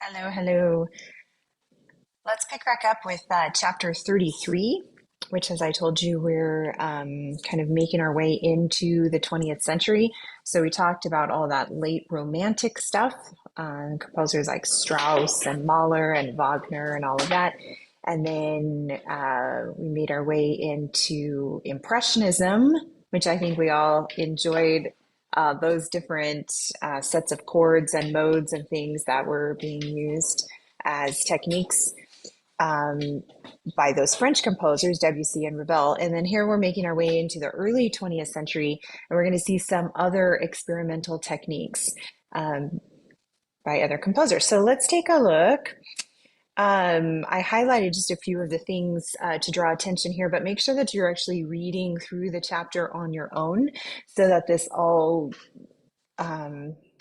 Hello, hello. Let's pick back up with chapter 33, which, as I told you, we're kind of making our way into the 20th century. So we talked about all that late romantic stuff, composers like Strauss and Mahler and Wagner and all of that. And then we made our way into Impressionism, which I think we all enjoyed those different sets of chords and modes and things that were being used as techniques um, by those French composers, Debussy and Ravel. And then here we're making our way into the early 20th century, and we're going to see some other experimental techniques um, by other composers. So let's take a look. I highlighted just a few of the things to draw attention here, but make sure that you're actually reading through the chapter on your own so that this all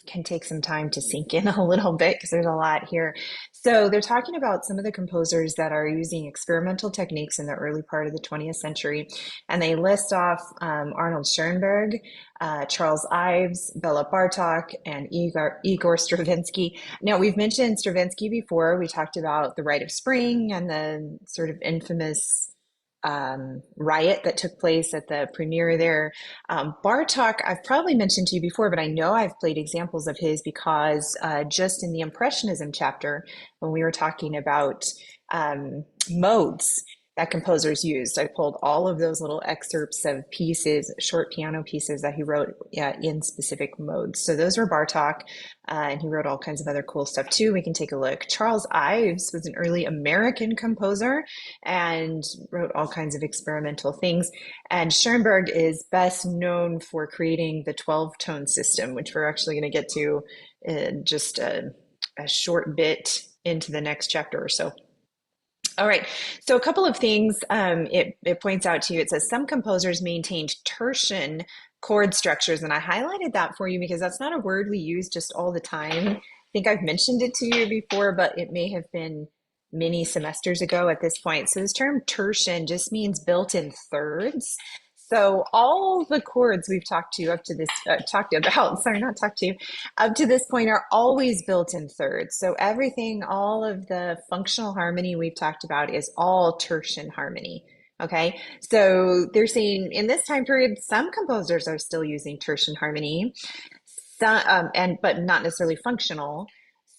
can take some time to sink in a little bit because there's a lot here. So they're talking about some of the composers that are using experimental techniques in the early part of the 20th century, and they list off Arnold Schoenberg, Charles Ives, Bela Bartok, and Igor Stravinsky. Now, we've mentioned Stravinsky before. We talked about the Rite of Spring and the sort of infamous riot that took place at the premiere there. Bartok, I've probably mentioned to you before, but I know I've played examples of his because just in the Impressionism chapter, when we were talking about modes that composers used, I pulled all of those little excerpts of pieces, short piano pieces that he wrote in specific modes. So those were Bartok, and he wrote all kinds of other cool stuff too. We can take a look. Charles Ives was an early American composer and wrote all kinds of experimental things. And Schoenberg is best known for creating the 12 tone system, which we're actually going to get to in just a short bit into the next chapter or so. All right, so a couple of things it points out to you. It says some composers maintained tertian chord structures, and I highlighted that for you because that's not a word we use just all the time. I think I've mentioned it to you before, but it may have been many semesters ago at this point. So this term tertian just means built in thirds. So all the chords we've talked to up to this, talked about, sorry, not talked to, up to this point are always built in thirds. So everything, all of the functional harmony we've talked about is all tertian harmony. Okay, so they're saying in this time period, some composers are still using tertian harmony, some, and but not necessarily functional.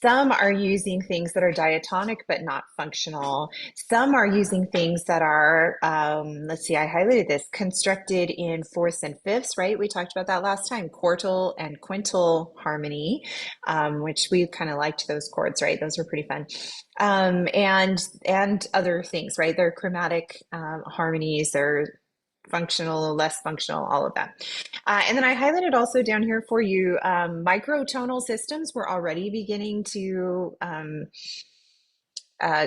Some are using things that are diatonic but not functional. Some are using things that are, let's see, I highlighted this, constructed in fourths and fifths, right? We talked about that last time, quartal and quintal harmony, which we kind of liked those chords, right? Those were pretty fun. And other things, right? They're chromatic harmonies, they're functional, less functional, all of that. And then I highlighted also down here for you, microtonal systems were already beginning to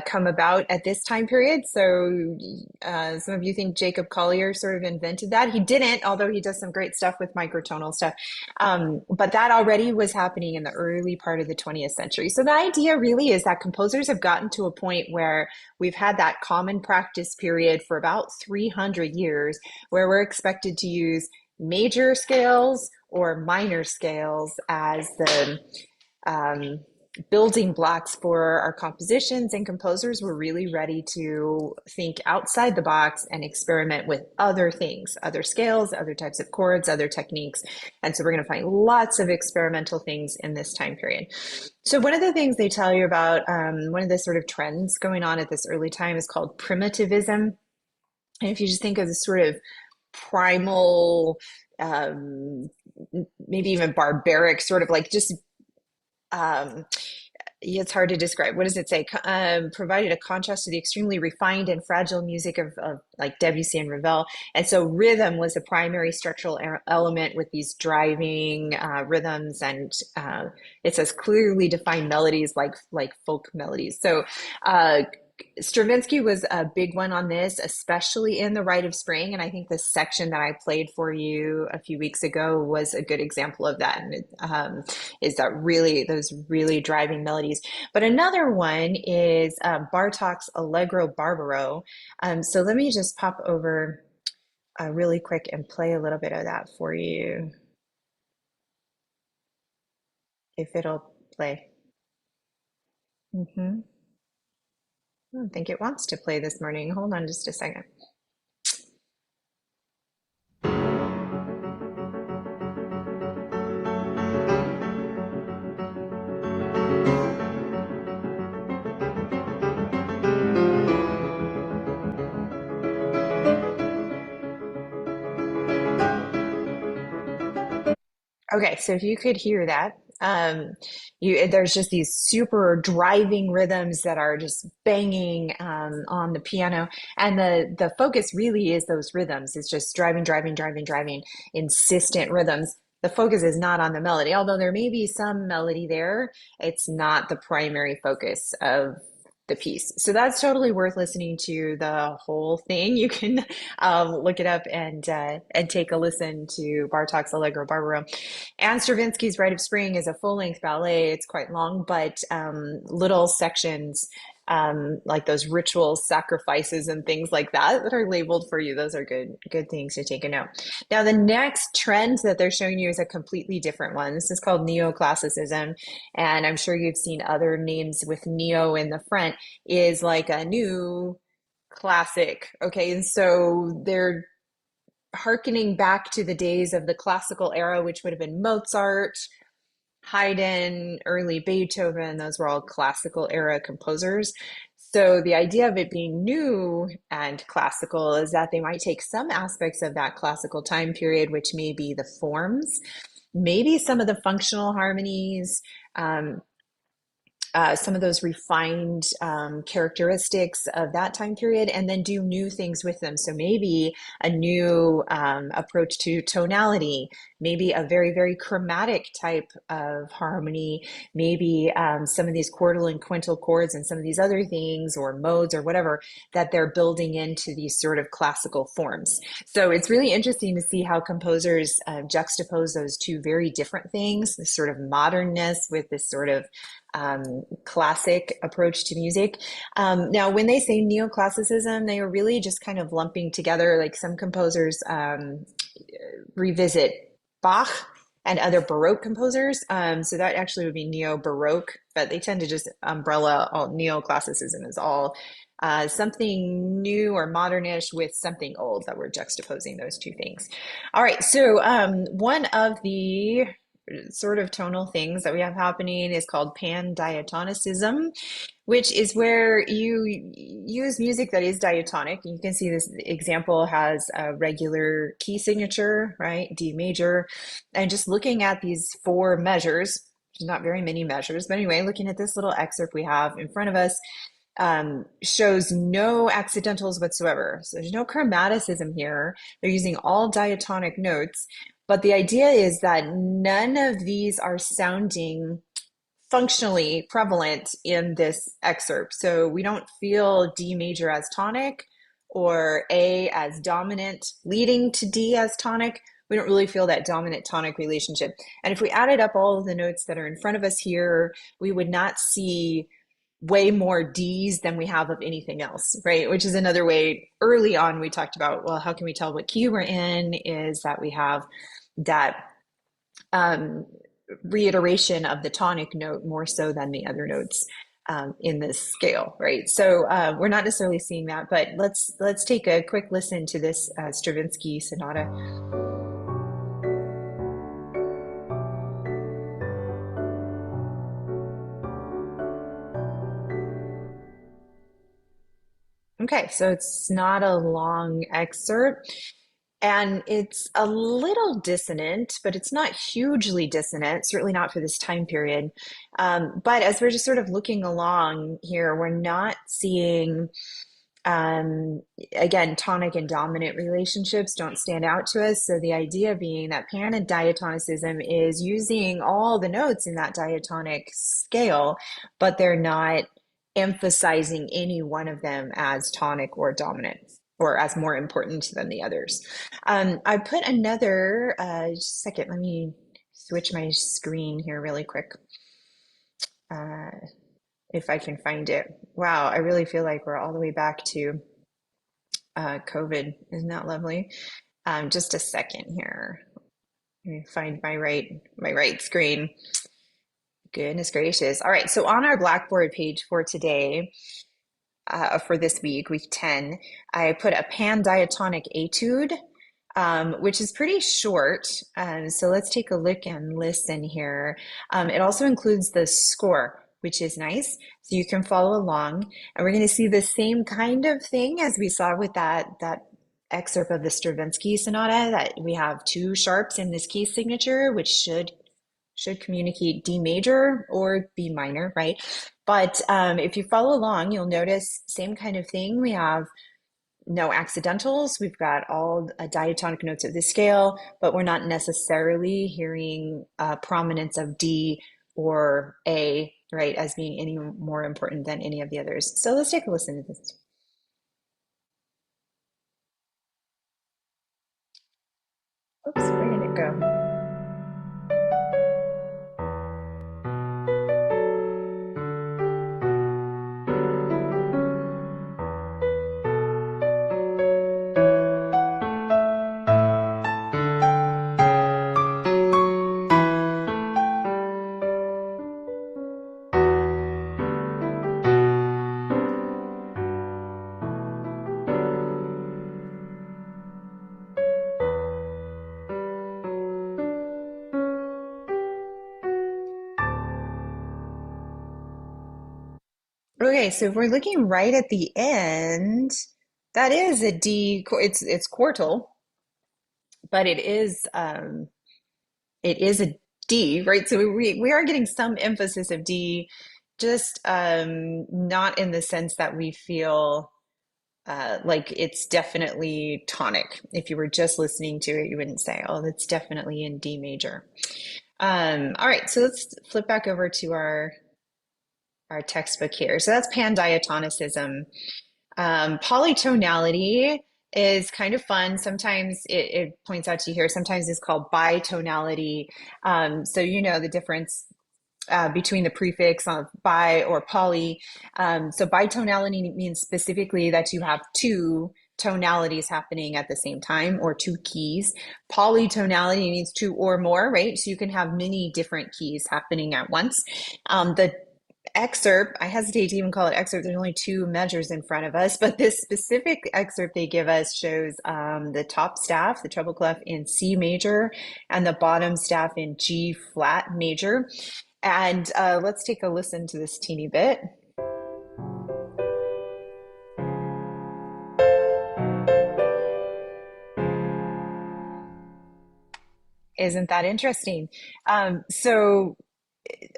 come about at this time period. So some of you think Jacob Collier sort of invented that. He didn't, although he does some great stuff with microtonal stuff. But that already was happening in the early part of the 20th century. So the idea really is that composers have gotten to a point where we've had that common practice period for about 300 years where we're expected to use major scales or minor scales as the um, building blocks for our compositions, and composers were really ready to think outside the box and experiment with other things, other scales, other types of chords, other techniques. And so we're going to find lots of experimental things in this time period. So one of the things they tell you about, one of the sort of trends going on at this early time is called primitivism. And if you just think of this sort of primal, um, maybe even barbaric, sort of like just it's hard to describe. What does it say? Provided a contrast to the extremely refined and fragile music of like Debussy and Ravel. And so rhythm was a primary structural element with these driving rhythms, and it says clearly defined melodies like folk melodies. So Stravinsky was a big one on this, especially in the Rite of Spring. And I think the section that I played for you a few weeks ago was a good example of that. And is that really those really driving melodies. But another one is Bartok's Allegro Barbaro. So let me just pop over really quick and play a little bit of that for you, if it'll play. Mm-hmm. I don't think it wants to play this morning. Hold on just a second. Okay, so if you could hear that, there's just these super driving rhythms that are just banging on the piano, and the focus really is those rhythms. It's just driving, driving, driving, driving, insistent rhythms. The focus is not on the melody, although there may be some melody there. It's not the primary focus of the piece. So that's totally worth listening to the whole thing. You can look it up and take a listen to Bartok's Allegro Barbaro. And Stravinsky's Rite of Spring is a full-length ballet. It's quite long, but little sections like those ritual sacrifices and things like that that are labeled for you. Those are good things to take a note. Now, the next trend that they're showing you is a completely different one. This is called neoclassicism, and I'm sure you've seen other names with neo in the front. Is like a new classic. Okay, and so they're hearkening back to the days of the classical era, which would have been Mozart, Haydn, early Beethoven. Those were all classical era composers. So the idea of it being new and classical is that they might take some aspects of that classical time period, which may be the forms, maybe some of the functional harmonies, some of those refined characteristics of that time period, and then do new things with them. So maybe a new approach to tonality, maybe a very, very chromatic type of harmony, maybe some of these quartal and quintal chords and some of these other things or modes or whatever that they're building into these sort of classical forms. So it's really interesting to see how composers juxtapose those two very different things, this sort of modernness with this sort of classic approach to music. Now, when they say neoclassicism, they are really just kind of lumping together, like some composers revisit Bach and other Baroque composers. So that actually would be neo-Baroque, but they tend to just umbrella all neoclassicism as all something new or modernish with something old that we're juxtaposing those two things. All right, so one of the sort of tonal things that we have happening is called pan-diatonicism, which is where you use music that is diatonic. You can see this example has a regular key signature, right? D major. And just looking at these four measures, not very many measures, but anyway, looking at this little excerpt we have in front of us, shows no accidentals whatsoever. So there's no chromaticism here. They're using all diatonic notes. But the idea is that none of these are sounding functionally prevalent in this excerpt. So we don't feel D major as tonic or A as dominant, leading to D as tonic. We don't really feel that dominant tonic relationship. And if we added up all of the notes that are in front of us here, we would not see way more D's than we have of anything else, right? Which is another way early on we talked about, well, how can we tell what key we're in? Is that we have that um, reiteration of the tonic note more so than the other notes in this scale, right? So we're not necessarily seeing that, but let's take a quick listen to this Stravinsky sonata. Okay, so it's not a long excerpt. And it's a little dissonant, but it's not hugely dissonant, certainly not for this time period. But as we're just sort of looking along here, we're not seeing, um, again, tonic and dominant relationships don't stand out to us. So the idea being that pan and diatonicism is using all the notes in that diatonic scale, but they're not emphasizing any one of them as tonic or dominant or as more important than the others. I put another, just a second, let me switch my screen here really quick. Uh, if I can find it. Wow, I really feel like we're all the way back to COVID. Isn't that lovely? Just a second here. Let me find my right screen. Goodness gracious. All right, so on our Blackboard page for today, for this week, week 10, I put a pandiatonic etude, which is pretty short. So let's take a look and listen here. It also includes the score, which is nice. So you can follow along. And we're going to see the same kind of thing as we saw with that excerpt of the Stravinsky Sonata, that we have two sharps in this key signature, which should communicate D major or B minor, right? But if you follow along, you'll notice same kind of thing. We have no accidentals. We've got all diatonic notes of the scale, but we're not necessarily hearing prominence of D or A, right, as being any more important than any of the others. So let's take a listen to this. Oops, where did it go? Okay, so if we're looking right at the end, that is a D. It's quartal, but it is a D, right? So we are getting some emphasis of D, just not in the sense that we feel like it's definitely tonic. If you were just listening to it, you wouldn't say, "Oh, that's definitely in D major." All right, so let's flip back over to our textbook here. So that's pandiatonicism. Polytonality is kind of fun. Sometimes it points out to you here, sometimes it's called bitonality. So you know the difference between the prefix of bi or poly. So bitonality means specifically that you have two tonalities happening at the same time, or two keys. Polytonality means two or more, right? So you can have many different keys happening at once. The excerpt, I hesitate to even call it excerpt, there's only two measures in front of us, but this specific excerpt they give us shows the top staff, the treble clef, in C major, and the bottom staff in G flat major. And let's take a listen to this teeny bit. Isn't that interesting? So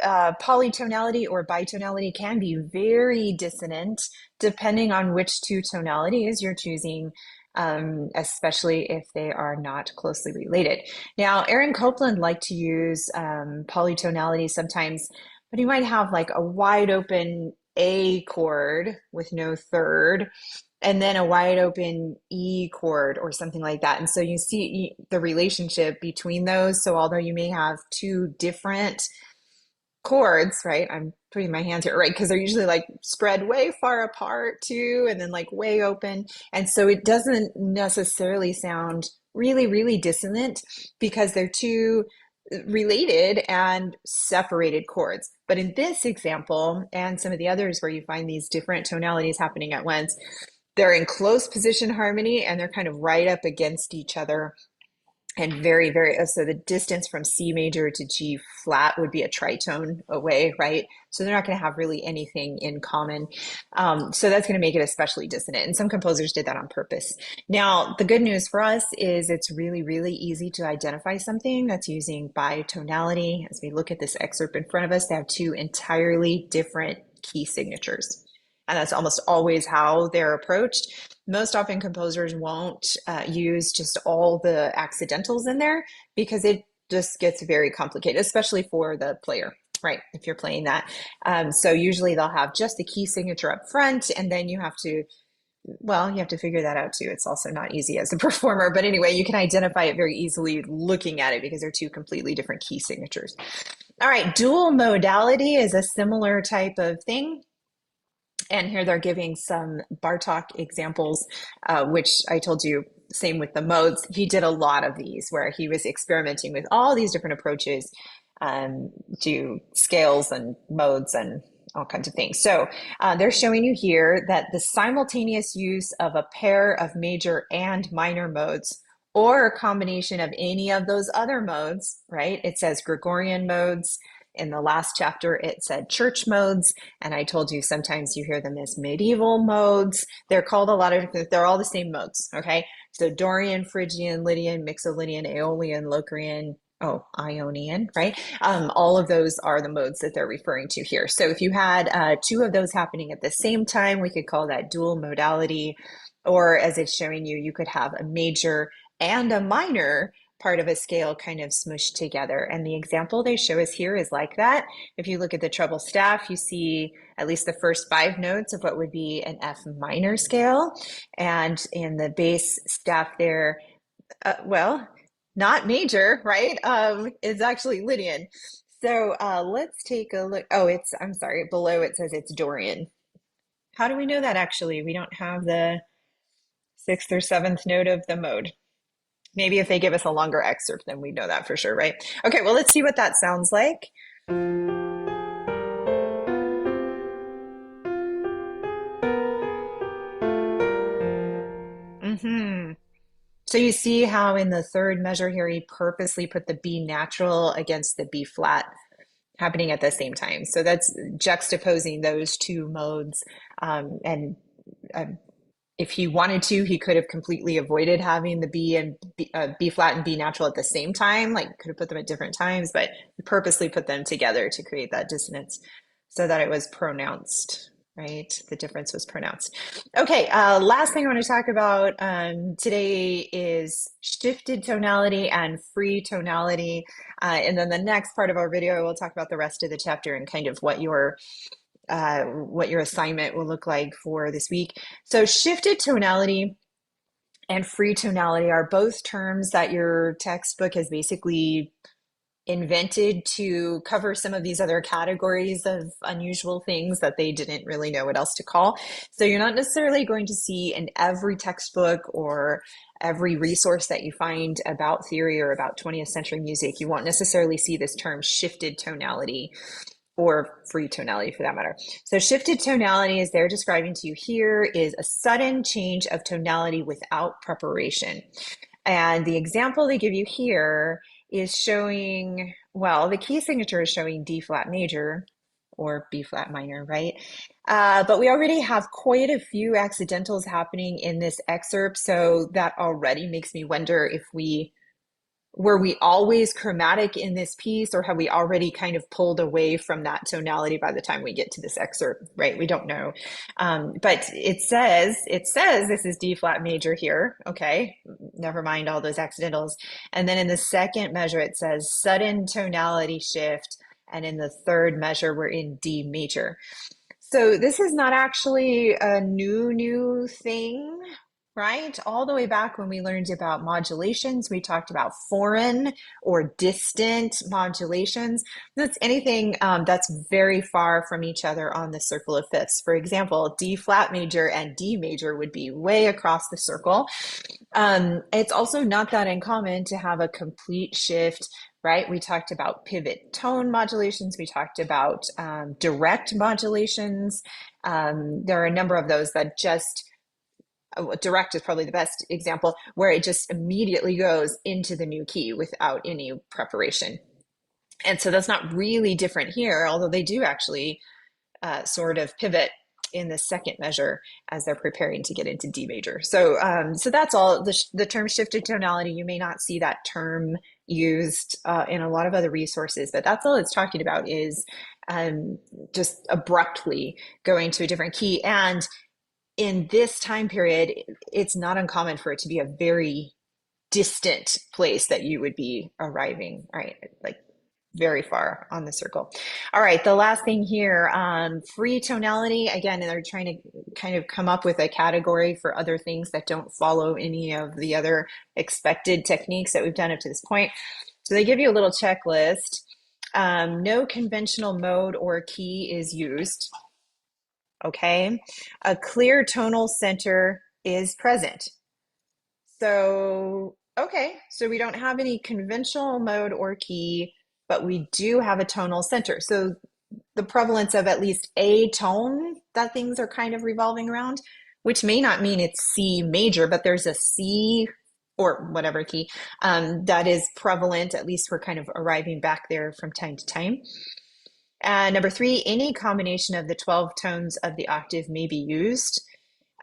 polytonality or bitonality can be very dissonant depending on which two tonalities you're choosing, especially if they are not closely related. Now, Aaron Copland liked to use polytonality sometimes, but he might have like a wide open A chord with no third, and then a wide open E chord or something like that. And so you see the relationship between those. So although you may have two different chords, right? I'm putting my hands here, right? Because they're usually like spread way far apart too, and then like way open. And so it doesn't necessarily sound really, really dissonant because they're two related and separated chords. But in this example, and some of the others where you find these different tonalities happening at once, they're in close position harmony and they're kind of right up against each other, and very, very, so the distance from C major to G flat would be a tritone away, right? So they're not going to have really anything in common. So that's going to make it especially dissonant. And some composers did that on purpose. Now, the good news for us is it's really, really easy to identify something that's using bitonality. As we look at this excerpt in front of us, they have two entirely different key signatures. And that's almost always how they're approached. Most often composers won't use just all the accidentals in there because it just gets very complicated, especially for the player, right? If you're playing that. So usually they'll have just the key signature up front, and then you have to figure that out too. It's also not easy as a performer, but anyway, you can identify it very easily looking at it because they're two completely different key signatures. All right, dual modality is a similar type of thing. And here they're giving some Bartók examples, which I told you, same with the modes. He did a lot of these where he was experimenting with all these different approaches um, do scales and modes and all kinds of things. So they're showing you here that the simultaneous use of a pair of major and minor modes or a combination of any of those other modes, right? It says Gregorian modes. In the last chapter, it said church modes. And I told you sometimes you hear them as medieval modes. They're called a lot of, they're all the same modes, okay? So Dorian, Phrygian, Lydian, Mixolydian, Aeolian, Locrian, Ionian, right? All of those are the modes that they're referring to here. So if you had two of those happening at the same time, we could call that dual modality. Or as it's showing you, you could have a major and a minor part of a scale kind of smushed together. And the example they show us here is like that. If you look at the treble staff, you see at least the first 5 notes of what would be an F minor scale. And in the bass staff there, well, not major, right? It's actually Lydian. So let's take a look. Oh, I'm sorry, below it says it's Dorian. How do we know that actually? We don't have the 6th or 7th note of the mode. Maybe if they give us a longer excerpt, then we know that for sure, right? Okay, well, let's see what that sounds like. Mm-hmm. So you see how in the third measure here, he purposely put the B natural against the B flat happening at the same time. So that's juxtaposing those two modes. And if he wanted to, he could have completely avoided having the B flat and B natural at the same time, like could have put them at different times, but he purposely put them together to create that dissonance so that it was pronounced, right? The difference was pronounced. Okay, last thing I want to talk about today is shifted tonality and free tonality. And then the next part of our video, we'll talk about the rest of the chapter and kind of what your assignment will look like for this week. So shifted tonality and free tonality are both terms that your textbook has basically invented to cover some of these other categories of unusual things that they didn't really know what else to call. So you're not necessarily going to see in every textbook or every resource that you find about theory or about 20th century music, you won't necessarily see this term shifted tonality or free tonality for that matter. So shifted tonality, as they're describing to you here, is a sudden change of tonality without preparation. And the example they give you here is showing, well, the key signature is showing D flat major or B flat minor, right? But we already have quite a few accidentals happening in this excerpt. So that already makes me wonder if were we always chromatic in this piece, or have we already kind of pulled away from that tonality by the time we get to this excerpt, right? We don't know. But it says this is D flat major here. Okay, never mind all those accidentals. And then in the second measure, it says sudden tonality shift. And in the third measure, we're in D major. So this is not actually a new thing, right? All the way back when we learned about modulations, we talked about foreign or distant modulations. That's anything that's very far from each other on the circle of fifths. For example, D flat major and D major would be way across the circle. It's also not that uncommon to have a complete shift, right? We talked about pivot tone modulations. We talked about direct modulations. There are a number of those that just direct is probably the best example, where it just immediately goes into the new key without any preparation. And so that's not really different here, although they do actually sort of pivot in the second measure as they're preparing to get into D major. So that's all. The term shifted tonality, you may not see that term used in a lot of other resources, but that's all it's talking about, is just abruptly going to a different key. And in this time period, it's not uncommon for it to be a very distant place that you would be arriving, right? Like very far on the circle. All right, the last thing here, free tonality. Again, they're trying to kind of come up with a category for other things that don't follow any of the other expected techniques that we've done up to this point. So they give you a little checklist. No conventional mode or key is used. Okay, a clear tonal center is present. So, okay, so we don't have any conventional mode or key, but we do have a tonal center. So the prevalence of at least a tone that things are kind of revolving around, which may not mean it's C major, but there's a C or whatever key that is prevalent. At least we're kind of arriving back there from time to time. Number three, any combination of the 12 tones of the octave may be used.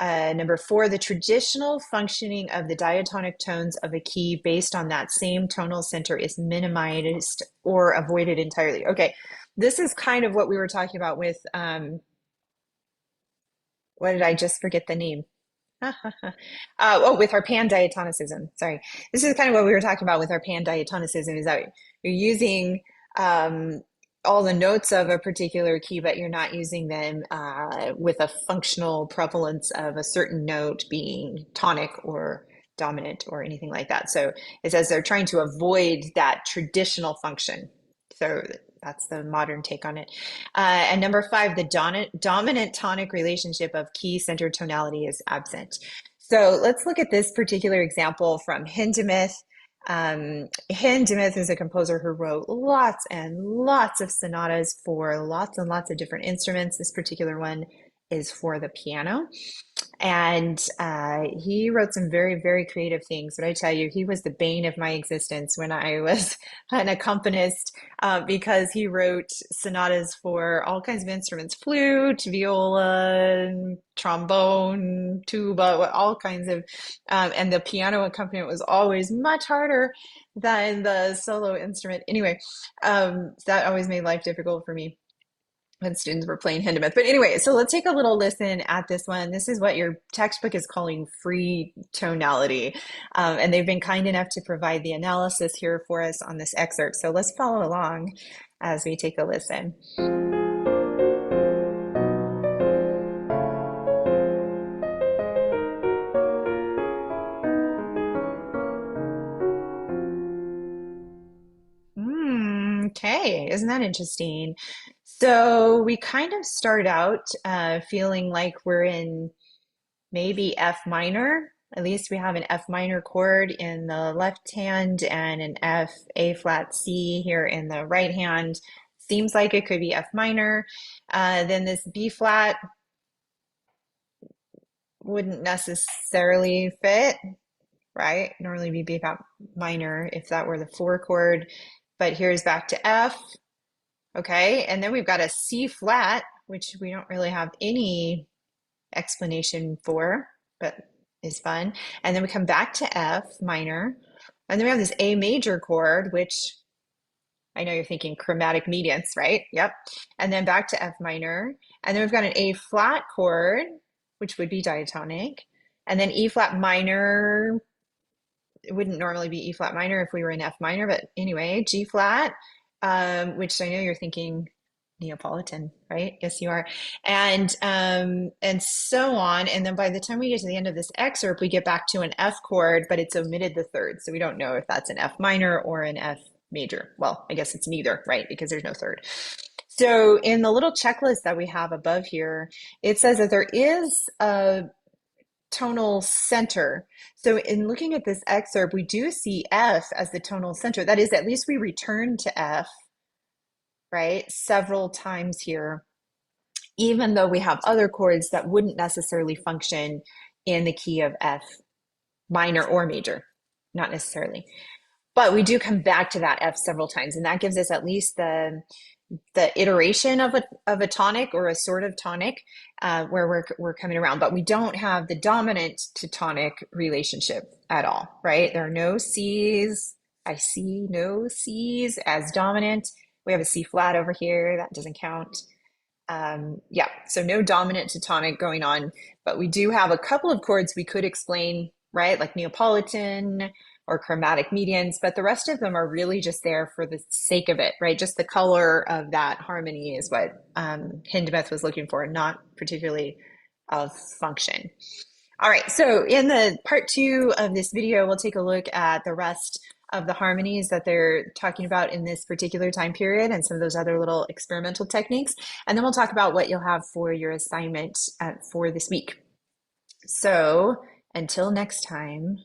Number four, the traditional functioning of the diatonic tones of a key based on that same tonal center is minimized or avoided entirely. Okay, this is kind of what we were talking about with, what did I just forget the name? With our pan-diatonicism. Sorry. This is kind of what we were talking about with our pan-diatonicism, is that you're using all the notes of a particular key, but you're not using them with a functional prevalence of a certain note being tonic or dominant or anything like that. So it says they're trying to avoid that traditional function. So that's the modern take on it. And number five, the dominant tonic relationship of key centered tonality is absent. So let's look at this particular example from Hindemith. Hindemith is a composer who wrote lots and lots of sonatas for lots and lots of different instruments. This particular one is for the piano. And he wrote some very, very creative things. But I tell you, he was the bane of my existence when I was an accompanist because he wrote sonatas for all kinds of instruments, flute, viola, trombone, tuba, all kinds of, and the piano accompaniment was always much harder than the solo instrument. Anyway, that always made life difficult for me when students were playing Hindemith. But anyway, so let's take a little listen at this one. This is what your textbook is calling free tonality. And they've been kind enough to provide the analysis here for us on this excerpt. So let's follow along as we take a listen. Okay, isn't that interesting? So we kind of start out feeling like we're in maybe F minor. At least we have an F minor chord in the left hand and an F, A flat, C here in the right hand. Seems like it could be F minor. Then this B flat wouldn't necessarily fit, right? Normally be B flat minor if that were the 4 chord. But here's back to F. Okay, and then we've got a C flat, which we don't really have any explanation for, but is fun. And then we come back to F minor, and then we have this A major chord, which I know you're thinking chromatic medians, right? Yep. And then back to F minor, and then we've got an A flat chord, which would be diatonic, and then E flat minor. It wouldn't normally be E flat minor if we were in F minor, but anyway, G flat, which I know you're thinking Neapolitan, right? Yes, you are. And so on. And then by the time we get to the end of this excerpt, we get back to an F chord, but it's omitted the third. So we don't know if that's an F minor or an F major. Well, I guess it's neither, right? Because there's no third. So in the little checklist that we have above here, it says that there is a tonal center. So in looking at this excerpt, we do see F as the tonal center. That is, at least we return to F, right, several times here, even though we have other chords that wouldn't necessarily function in the key of F minor or major, not necessarily. But we do come back to that F several times, and that gives us at least the iteration of a tonic or a sort of tonic where we're coming around, but we don't have the dominant to tonic relationship at all, right? There are no C's. I see no C's as dominant. We have a C flat over here. That doesn't count. Yeah, so no dominant to tonic going on, but we do have a couple of chords we could explain, right? Like Neapolitan or chromatic medians, but the rest of them are really just there for the sake of it, right? Just the color of that harmony is what Hindemith was looking for, not particularly of function. All right, so in the part 2 of this video, we'll take a look at the rest of the harmonies that they're talking about in this particular time period and some of those other little experimental techniques. And then we'll talk about what you'll have for your assignment for this week. So until next time.